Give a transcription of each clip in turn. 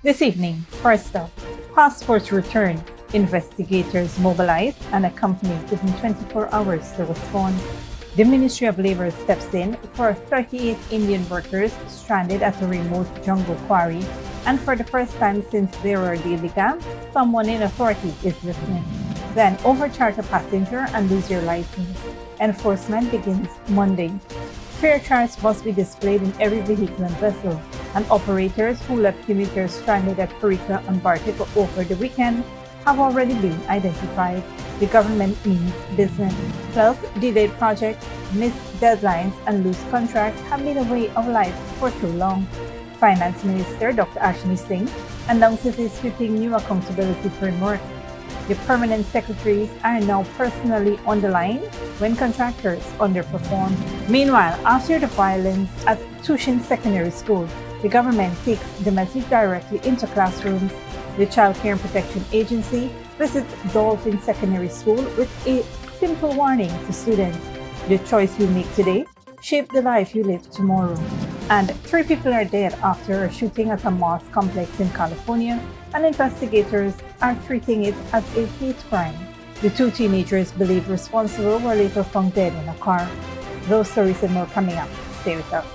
This evening, first up, passports return, investigators mobilized and a company given 24 hours to respond. The Ministry of Labour steps in for 38 Indian workers stranded at a remote jungle quarry, and for the first time since their ordeal began, someone in authority is listening. Then overcharge a passenger and lose your license. Enforcement begins Monday. Fare charts must be displayed in every vehicle and vessel, and operators who left commuters stranded at Parika and Bartik over the weekend have already been identified. The government means business. Plus, delayed projects, missed deadlines, and loose contracts have been a way of life for too long. Finance Minister Dr. Ashni Singh announces a sweeping new accountability framework. The permanent secretaries are now personally on the line when contractors underperform. Meanwhile, after the violence at Tuschen Secondary School, the government takes the message directly into classrooms. The Childcare and Protection Agency visits Dolphin Secondary School with a simple warning to students. The choice you make today shape the life you live tomorrow. And 3 people are dead after a shooting at a mosque complex in California, and investigators are treating it as a hate crime. The 2 teenagers believed responsible were later found dead in a car. Those stories and more coming up. Stay with us.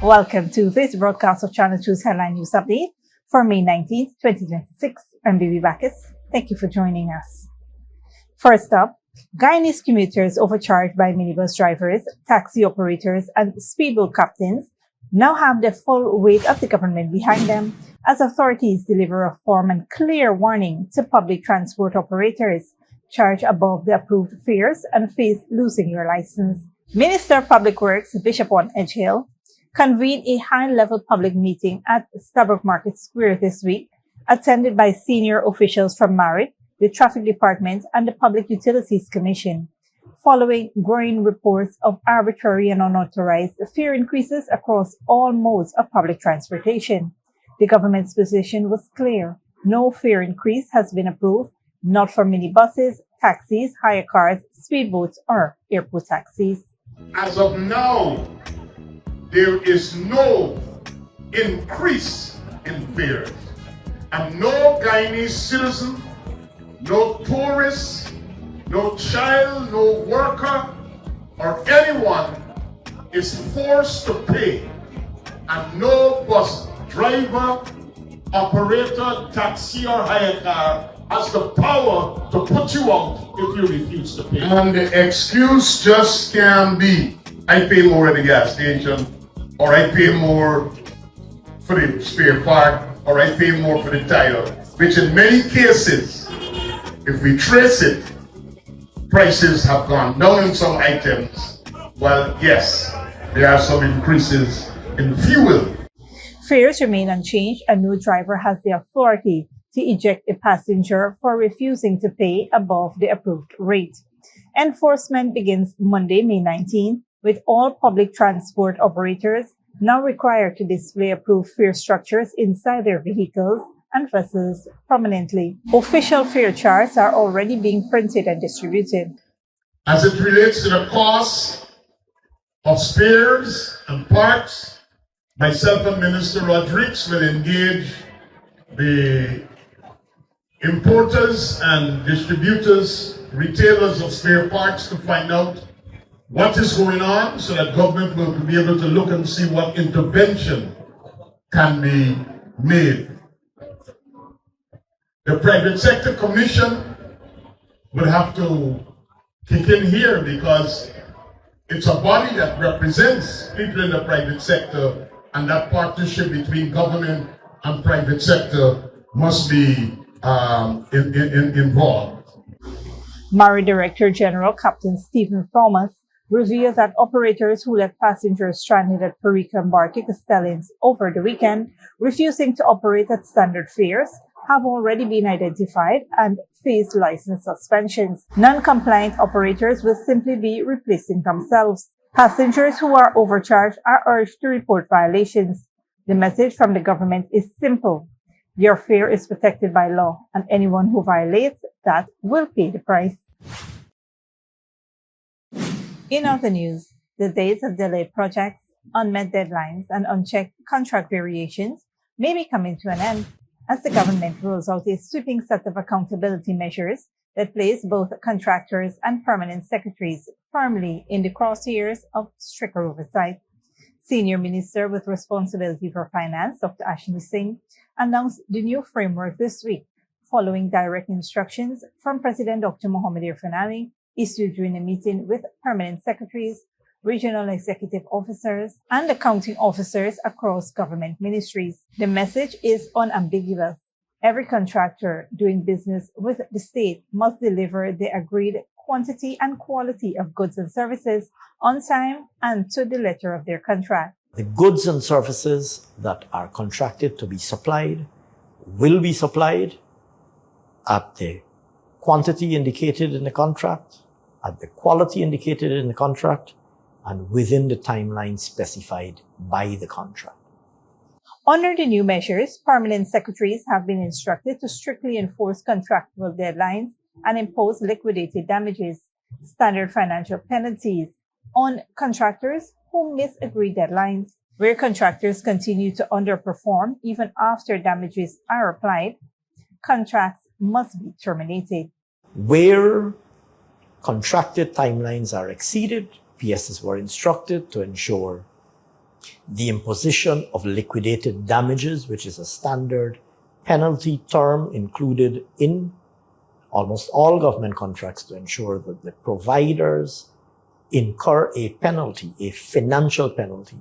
Welcome to this broadcast of Channel 2's Headline News Update for May 19th, 2026. I'm Bibi Bacchus. Thank you for joining us. First up, Guyanese commuters overcharged by minibus drivers, taxi operators, and speedboat captains now have the full weight of the government behind them as authorities deliver a firm and clear warning to public transport operators: charge above the approved fares and face losing your license. Minister of Public Works Bishop on Edgehill convened a high-level public meeting at Starbuck Market Square this week, attended by senior officials from MARIT, the Traffic Department, and the Public Utilities Commission, following growing reports of arbitrary and unauthorized fare increases across all modes of public transportation. The government's position was clear. No fare increase has been approved, not for minibuses, taxis, hire cars, speedboats, or airport taxis. As of now, there is no increase in fares, and no Guyanese citizen, no tourist, no child, no worker, or anyone is forced to pay, and no bus driver, operator, taxi, or hire car has the power to put you out if you refuse to pay. And the excuse just can be, I pay more at the gas station, or I pay more for the spare part, or I pay more for the tire, which in many cases, if we trace it, prices have gone down in some items, while yes, there are some increases in fuel. Fares remain unchanged, and no driver has the authority to eject a passenger for refusing to pay above the approved rate. Enforcement begins Monday, May 19th, with all public transport operators now required to display approved fare structures inside their vehicles and vessels prominently. Official fare charts are already being printed and distributed. As it relates to the cost of spares and parts, myself and Minister Rodriguez will engage the importers and distributors, retailers of spare parts to find out what is going on so that government will be able to look and see what intervention can be made. The private sector commission will have to kick in here because it's a body that represents people in the private sector, and that partnership between government and private sector must be involved. MARI Director General Captain Stephen Thomas revealed that operators who left passengers stranded at Parika and Bartik Stellings over the weekend, refusing to operate at standard fares, have already been identified and face license suspensions. Non-compliant operators will simply be replacing themselves. Passengers who are overcharged are urged to report violations. The message from the government is simple. Your fare is protected by law, and anyone who violates that will pay the price. In other news, the days of delayed projects, unmet deadlines, and unchecked contract variations may be coming to an end as the government rolls out a sweeping set of accountability measures that place both contractors and permanent secretaries firmly in the crosshairs of stricter oversight. Senior Minister with responsibility for finance, Dr. Ashni Singh, announced the new framework this week, following direct instructions from President Dr. Mohamed Irfan Ali, issued during a meeting with permanent secretaries, regional executive officers, and accounting officers across government ministries. The message is unambiguous. Every contractor doing business with the state must deliver the agreed quantity and quality of goods and services on time and to the letter of their contract. The goods and services that are contracted to be supplied will be supplied at the quantity indicated in the contract, at the quality indicated in the contract, and within the timeline specified by the contract. Under the new measures, permanent secretaries have been instructed to strictly enforce contractual deadlines and impose liquidated damages, standard financial penalties on contractors who miss agreed deadlines. Where contractors continue to underperform even after damages are applied, contracts must be terminated. Where contracted timelines are exceeded, PSs were instructed to ensure the imposition of liquidated damages, which is a standard penalty term included in almost all government contracts, to ensure that the providers incur a penalty, a financial penalty,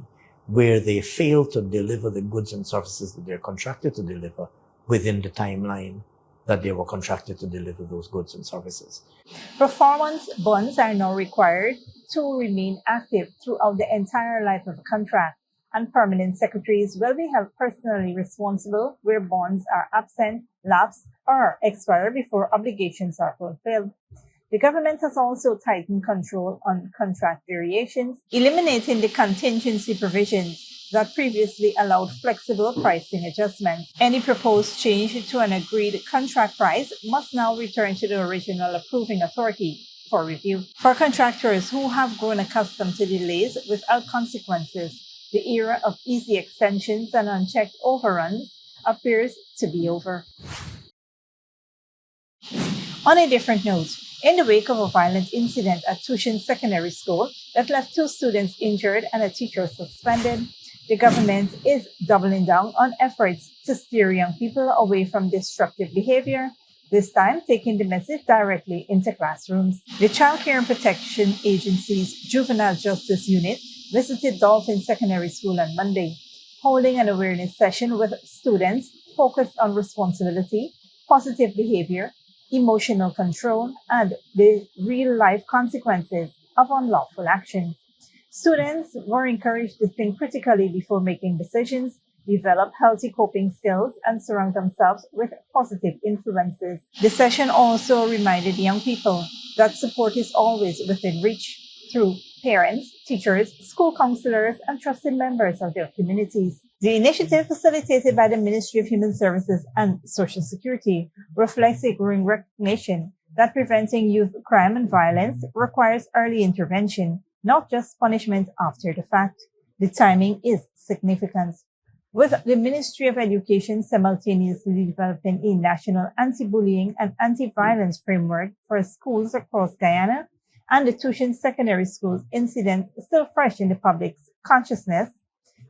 where they fail to deliver the goods and services that they're contracted to deliver within the timeline that they were contracted to deliver those goods and services. Performance bonds are now required to remain active throughout the entire life of a contract, and permanent secretaries will be held personally responsible where bonds are absent, lapse, or expire before obligations are fulfilled. The government has also tightened control on contract variations, eliminating the contingency provisions that previously allowed flexible pricing adjustments. Any proposed change to an agreed contract price must now return to the original approving authority for review. For contractors who have grown accustomed to delays without consequences, the era of easy extensions and unchecked overruns appears to be over. On a different note, in the wake of a violent incident at Tuschen Secondary School that left 2 students injured and a teacher suspended, the government is doubling down on efforts to steer young people away from destructive behavior, this time taking the message directly into classrooms. The Childcare and Protection Agency's Juvenile Justice Unit visited Dolphin Secondary School on Monday, holding an awareness session with students focused on responsibility, positive behavior, emotional control, and the real-life consequences of unlawful action. Students were encouraged to think critically before making decisions, develop healthy coping skills, and surround themselves with positive influences. The session also reminded young people that support is always within reach through parents, teachers, school counselors, and trusted members of their communities. The initiative, facilitated by the Ministry of Human Services and Social Security, reflects a growing recognition that preventing youth crime and violence requires early intervention, not just punishment after the fact. The timing is significant. With the Ministry of Education simultaneously developing a national anti-bullying and anti-violence framework for schools across Guyana, and the Tuschen Secondary School incident still fresh in the public's consciousness,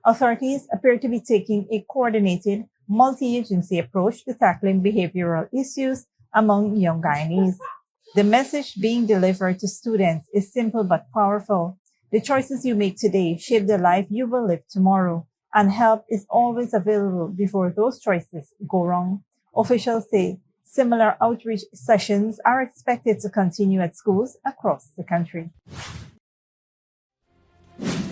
authorities appear to be taking a coordinated, multi-agency approach to tackling behavioral issues among young Guyanese. The message being delivered to students is simple but powerful. The choices you make today shape the life you will live tomorrow, and help is always available before those choices go wrong. Officials say similar outreach sessions are expected to continue at schools across the country.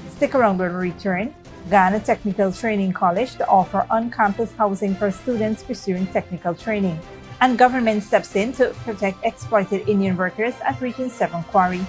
Stick around when we return. Ghana Technical Training College to offer on-campus housing for students pursuing technical training. And government steps in to protect exploited Indian workers at Region 7 Quarry.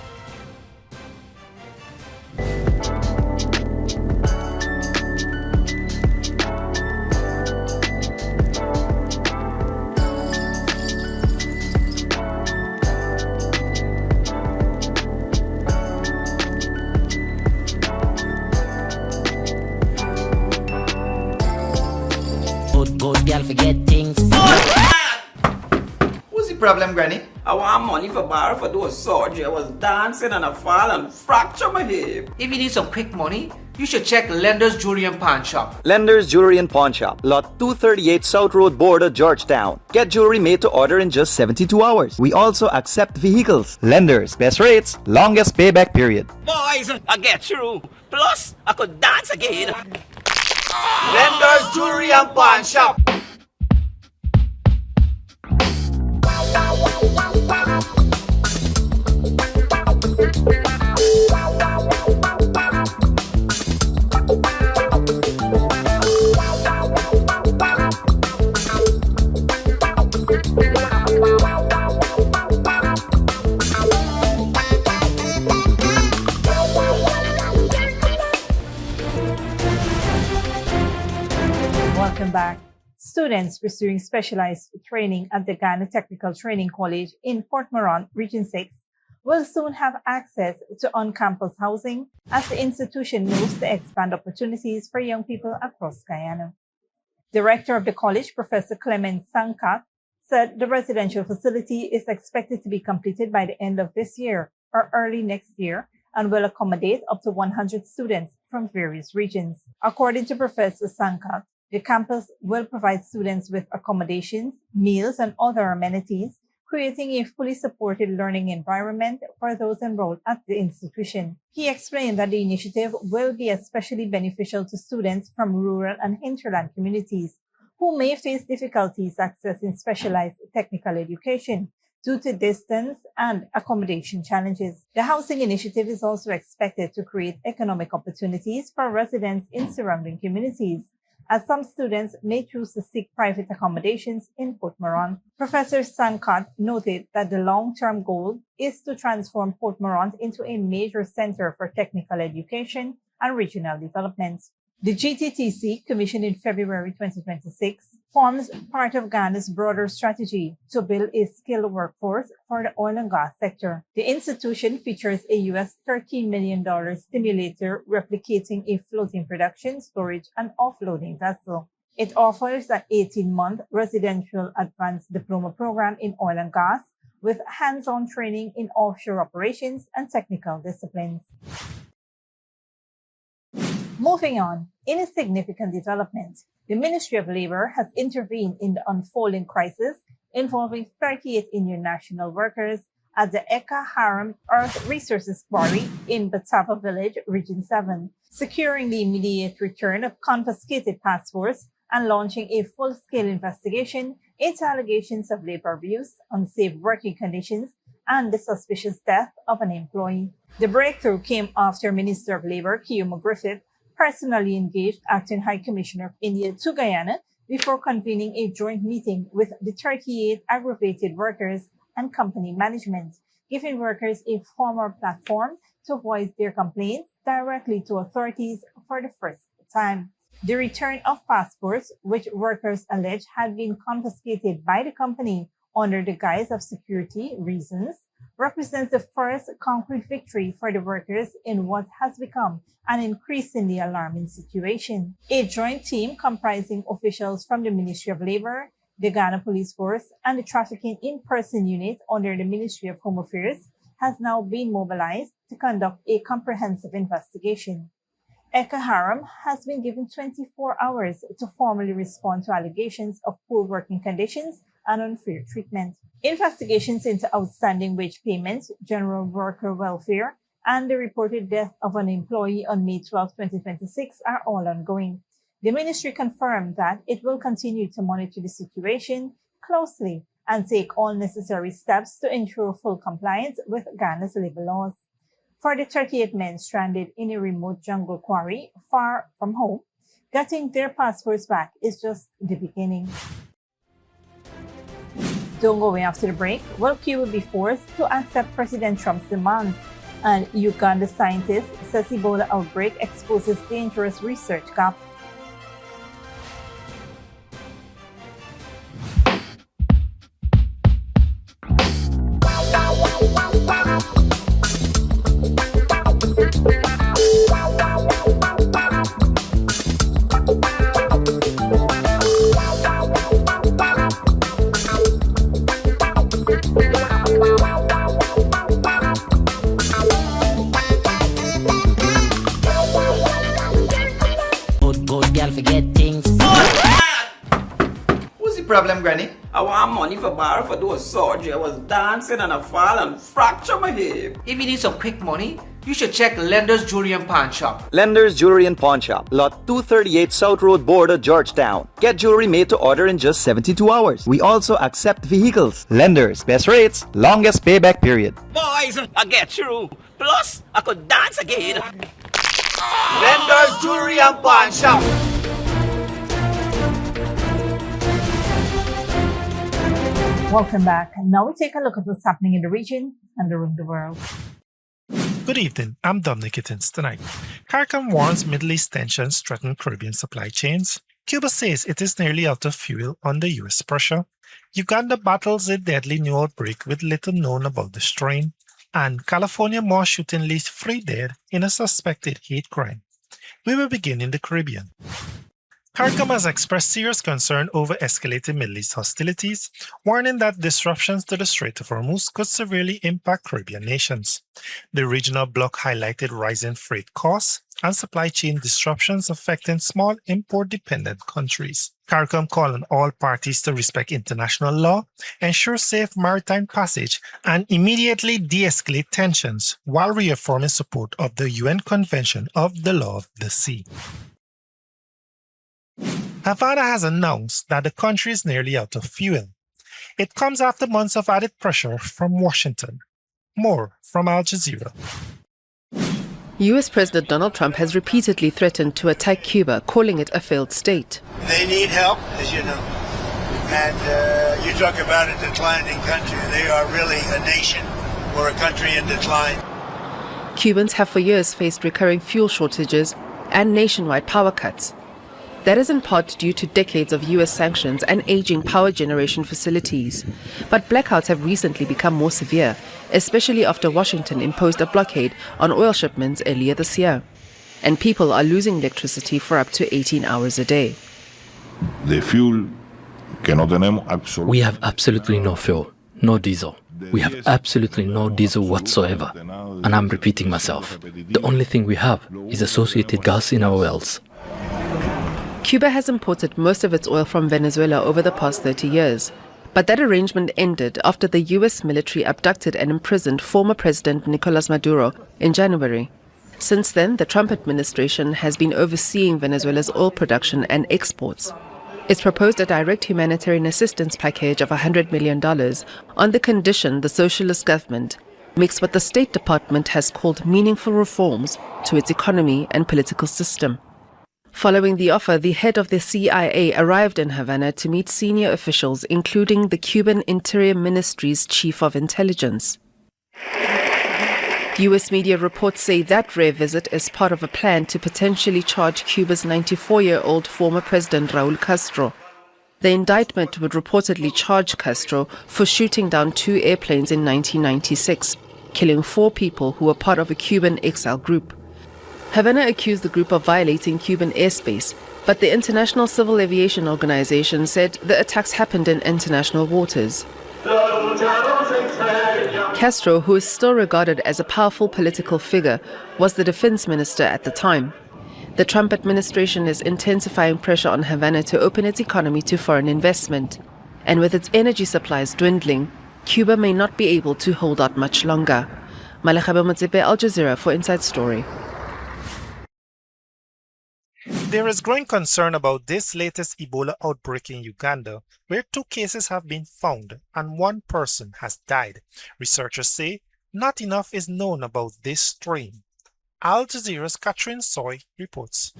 problem, Granny? I want money for borrow for those surgery. I was dancing and I fall and fracture my hip. If you need some quick money, you should check Lender's Jewelry and Pawn Shop. Lender's Jewelry and Pawn Shop, Lot 238 South Road Border, Georgetown. Get jewelry made to order in just 72 hours. We also accept vehicles. Lender's, best rates, longest payback period. Boys, I get through. Plus, I could dance again. Lender's Jewelry and Pawn Shop. Welcome back. Students pursuing specialized training at the Ghana Technical Training College in Port Moran, Region 6, will soon have access to on-campus housing as the institution moves to expand opportunities for young people across Guyana. Director of the college, Professor Clement Sankat, said the residential facility is expected to be completed by the end of this year or early next year and will accommodate up to 100 students from various regions. According to Professor Sankat, the campus will provide students with accommodations, meals, and other amenities, creating a fully supported learning environment for those enrolled at the institution. He explained that the initiative will be especially beneficial to students from rural and hinterland communities who may face difficulties accessing specialized technical education due to distance and accommodation challenges. The housing initiative is also expected to create economic opportunities for residents in surrounding communities, as some students may choose to seek private accommodations in Port Moran. Professor Sankat noted that the long-term goal is to transform Port Moran into a major center for technical education and regional development. The GTTC, commissioned in February 2026, forms part of Ghana's broader strategy to build a skilled workforce for the oil and gas sector. The institution features a US $13 million stimulator replicating a floating production, storage, and offloading vessel. It offers an 18-month residential advanced diploma program in oil and gas with hands-on training in offshore operations and technical disciplines. Moving on, in a significant development, the Ministry of Labour has intervened in the unfolding crisis involving 38 Indian national workers at the Eka Haram Earth Resources Quarry in Batava Village, Region 7, securing the immediate return of confiscated passports and launching a full-scale investigation into allegations of labour abuse, unsafe working conditions, and the suspicious death of an employee. The breakthrough came after Minister of Labour, Kiyoma Griffith, personally engaged Acting High Commissioner of India to Guyana before convening a joint meeting with the 38 aggravated workers and company management, giving workers a formal platform to voice their complaints directly to authorities for the first time. The return of passports, which workers allege had been confiscated by the company under the guise of security reasons, represents the first concrete victory for the workers in what has become an increasingly alarming situation. A joint team comprising officials from the Ministry of Labour, the Ghana Police Force, and the Trafficking in-Person Unit under the Ministry of Home Affairs has now been mobilized to conduct a comprehensive investigation. Eka Haram has been given 24 hours to formally respond to allegations of poor working conditions and unfair treatment. Investigations into outstanding wage payments, general worker welfare, and the reported death of an employee on May 12, 2026 are all ongoing. The ministry confirmed that it will continue to monitor the situation closely and take all necessary steps to ensure full compliance with Ghana's labor laws. For the 38 men stranded in a remote jungle quarry far from home, getting their passports back is just the beginning. Don't go away after the break. Will Cuba be forced to accept President Trump's demands? And Uganda scientist says Ebola outbreak exposes dangerous research gaps. problem, Granny? I want money for borrow for those surgery. I was dancing and I fall and fracture my hip. If you need some quick money, you should check Lender's Jewelry and Pawn Shop. Lender's Jewelry and Pawn Shop, lot 238 South Road Border, Georgetown. Get jewelry made to order in just 72 hours. We also accept vehicles. Lenders, best rates, longest payback period. Boys, I get through. Plus, I could dance again. Lender's Jewelry and Pawn Shop. Welcome back. Now we take a look at what's happening in the region and around the world. Good evening, I'm Dominic Kittins tonight. CARICOM warns Middle East tensions threaten Caribbean supply chains. Cuba says it is nearly out of fuel under US pressure. Uganda battles a deadly new outbreak with little known about the strain. And California mass shooting leaves 3 dead in a suspected hate crime. We will begin in the Caribbean. CARICOM has expressed serious concern over escalating Middle East hostilities, warning that disruptions to the Strait of Hormuz could severely impact Caribbean nations. The regional bloc highlighted rising freight costs and supply chain disruptions affecting small import-dependent countries. CARICOM called on all parties to respect international law, ensure safe maritime passage, and immediately de-escalate tensions while reaffirming support of the UN Convention of the Law of the Sea. Havana has announced that the country is nearly out of fuel. It comes after months of added pressure from Washington. More from Al Jazeera. US President Donald Trump has repeatedly threatened to attack Cuba, calling it a failed state. They need help, as you know. And you talk about a declining country. They are really a nation or a country in decline. Cubans have for years faced recurring fuel shortages and nationwide power cuts. That is in part due to decades of US sanctions and aging power generation facilities. But blackouts have recently become more severe, especially after Washington imposed a blockade on oil shipments earlier this year. And people are losing electricity for up to 18 hours a day. The fuel que no tenemos absolutamente. We have absolutely no fuel, no diesel. We have absolutely no diesel whatsoever. And I'm repeating myself. The only thing we have is associated gas in our wells. Cuba has imported most of its oil from Venezuela over the past 30 years. But that arrangement ended after the US military abducted and imprisoned former President Nicolas Maduro in January. Since then, the Trump administration has been overseeing Venezuela's oil production and exports. It's proposed a direct humanitarian assistance package of $100 million on the condition the socialist government makes what the State Department has called meaningful reforms to its economy and political system. Following the offer, the head of the CIA arrived in Havana to meet senior officials, including the Cuban Interior Ministry's chief of intelligence. US media reports say that rare visit is part of a plan to potentially charge Cuba's 94-year-old former president Raul Castro. The indictment would reportedly charge Castro for shooting down 2 airplanes in 1996, killing 4 people who were part of a Cuban exile group. Havana accused the group of violating Cuban airspace, but the International Civil Aviation Organization said the attacks happened in international waters. Castro, who is still regarded as a powerful political figure, was the defense minister at the time. The Trump administration is intensifying pressure on Havana to open its economy to foreign investment. And with its energy supplies dwindling, Cuba may not be able to hold out much longer. Malakaba Motsepe, Al Jazeera for Inside Story. There is growing concern about this latest Ebola outbreak in Uganda, where 2 cases have been found and 1 person has died. Researchers say not enough is known about this strain. Al Jazeera's Catherine Soy reports.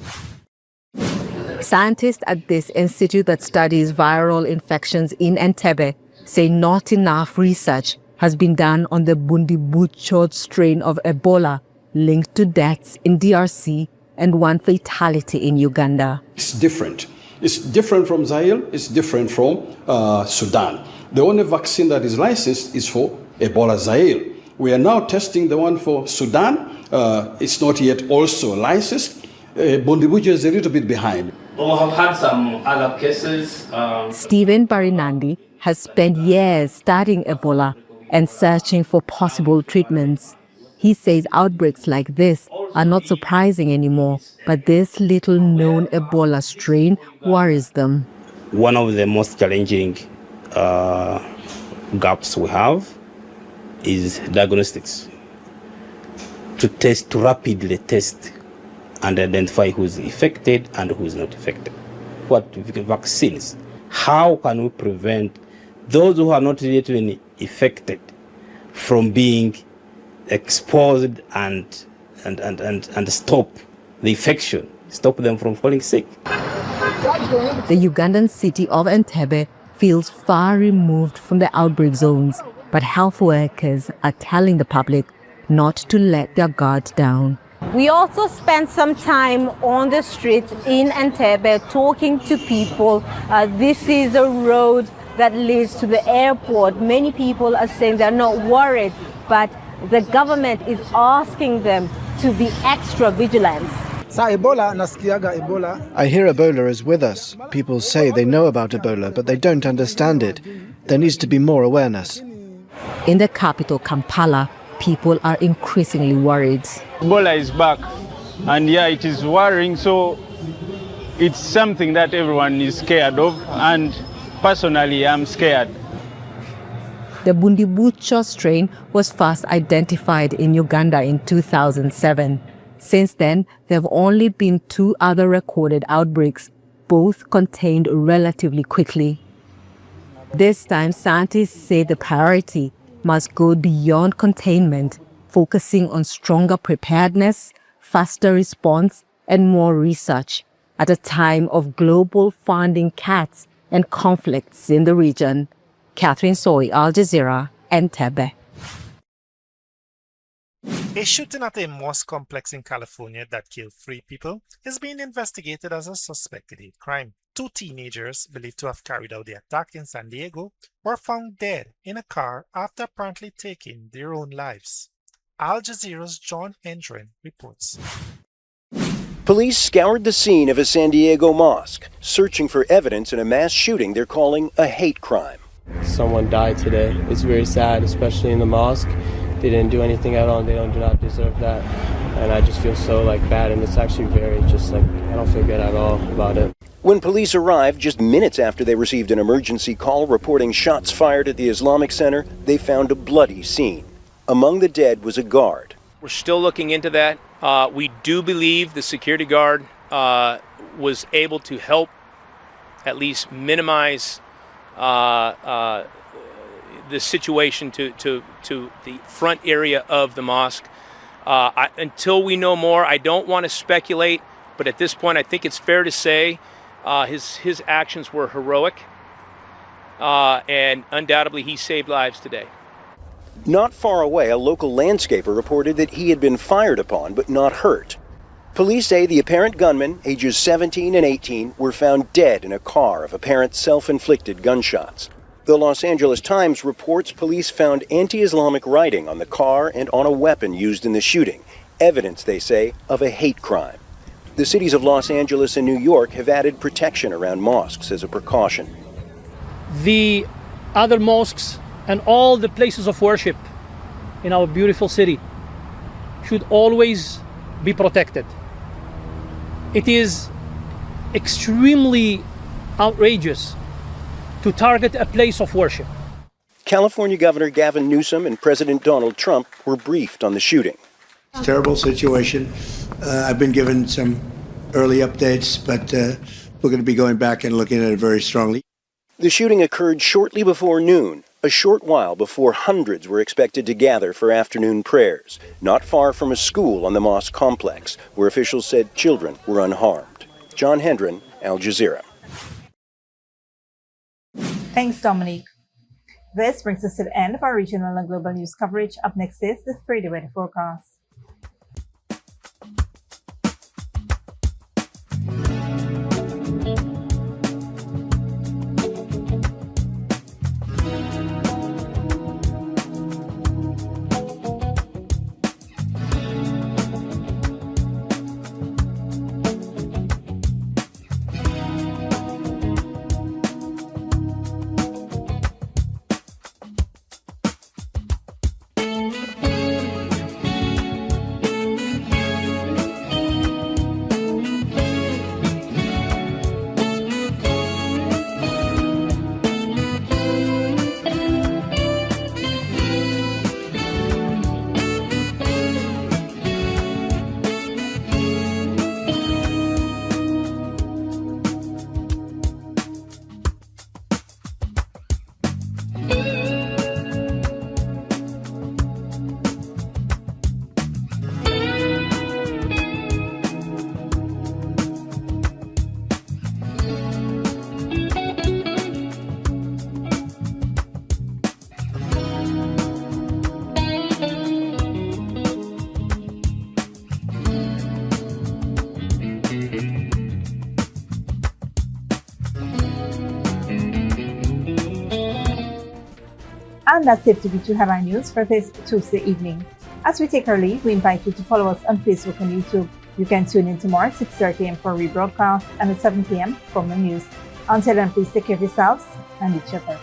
Scientists at this institute that studies viral infections in Entebbe say not enough research has been done on the Bundibucho strain of Ebola linked to deaths in DRC and 1 fatality in Uganda. It's different. It's different from Zaire. It's different from Sudan. The only vaccine that is licensed is for Ebola Zaire. We are now testing the one for Sudan. It's not yet also licensed. Bundibujo is a little bit behind. We have had some other cases. Stephen Barinandi has spent years studying Ebola and searching for possible treatments. He says outbreaks like this are not surprising anymore, but this little-known Ebola strain worries them. One of the most challenging gaps we have is diagnostics. To rapidly test and identify who's affected and who's not affected. What vaccines? How can we prevent those who are not yet even affected from being exposed and stop the infection, stop them from falling sick? The Ugandan city of Entebbe feels far removed from the outbreak zones, but health workers are telling the public not to let their guard down. We also spent some time on the streets in Entebbe talking to people. This is a road that leads to the airport. Many people are saying they're not worried, but the government is asking them to be extra vigilant. I hear Ebola is with us. People say they know about Ebola, but they don't understand it. There needs to be more awareness. In the capital, Kampala, people are increasingly worried. Ebola is back, and yeah, it is worrying, so it's something that everyone is scared of, and personally, I'm scared. The Bundibucho strain was first identified in Uganda in 2007. Since then, there have only been 2 other recorded outbreaks, both contained relatively quickly. This time, scientists say the priority must go beyond containment, focusing on stronger preparedness, faster response, and more research at a time of global funding cuts and conflicts in the region. Catherine Soy, Al Jazeera, Entebbe. A shooting at a mosque complex in California that killed 3 people is being investigated as a suspected hate crime. 2 teenagers believed to have carried out the attack in San Diego were found dead in a car after apparently taking their own lives. Al Jazeera's John Hendren reports. Police scoured the scene of a San Diego mosque, searching for evidence in a mass shooting they're calling a hate crime. Someone died today. It's very sad, especially in the mosque. They didn't do anything at all, and they do not deserve that. And I just feel so bad, and it's actually very I don't feel good at all about it. When police arrived just minutes after they received an emergency call reporting shots fired at the Islamic Center, they found a bloody scene. Among the dead was a guard. We're still looking into that. We do believe the security guard was able to help at least minimize the situation to the front area of the mosque. Until we know more, I don't want to speculate, but at this point I think it's fair to say his actions were heroic, and undoubtedly he saved lives today. Not far away, a local landscaper reported that he had been fired upon but not hurt. Police say the apparent gunmen, ages 17 and 18, were found dead in a car of apparent self-inflicted gunshots. The Los Angeles Times reports police found anti-Islamic writing on the car and on a weapon used in the shooting, evidence, they say, of a hate crime. The cities of Los Angeles and New York have added protection around mosques as a precaution. The other mosques and all the places of worship in our beautiful city should always be protected. It is extremely outrageous to target a place of worship. California Governor Gavin Newsom and President Donald Trump were briefed on the shooting. It's a terrible situation. I've been given some early updates, but we're going to be going back and looking at it very strongly. The shooting occurred shortly before noon, a short while before hundreds were expected to gather for afternoon prayers, not far from a school on the mosque complex, where officials said children were unharmed. John Hendren, Al Jazeera. Thanks, Dominique. This brings us to the end of our regional and global news coverage. Up next is the 3-day weather forecast. And that's it to TV2 Headline News for this Tuesday evening. As we take our leave, we invite you to follow us on Facebook and YouTube. You can tune in tomorrow at 6:30 a.m. for rebroadcast and at 7 p.m. for more news. Until then, please take care of yourselves and each other.